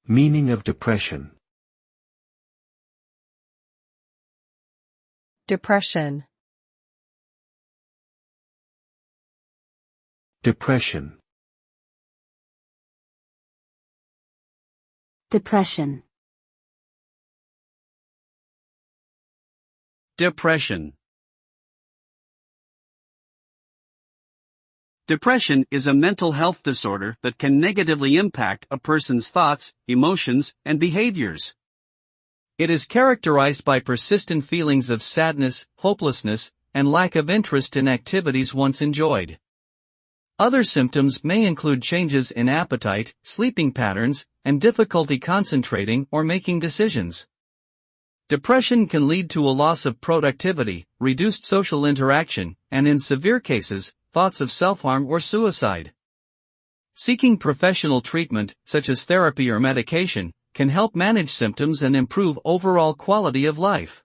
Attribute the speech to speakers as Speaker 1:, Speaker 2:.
Speaker 1: Meaning of depression.
Speaker 2: Depression.
Speaker 1: Depression.
Speaker 3: Depression.
Speaker 4: Depression. Depression is a mental health disorder that can negatively impact a person's thoughts, emotions, and behaviors. It is characterized by persistent feelings of sadness, hopelessness, and lack of interest in activities once enjoyed. Other symptoms may include changes in appetite, sleeping patterns, and difficulty concentrating or making decisions. Depression can lead to a loss of productivity, reduced social interaction, and in severe cases, thoughts of self-harm or suicide. Seeking professional treatment, such as therapy or medication, can help manage symptoms and improve overall quality of life.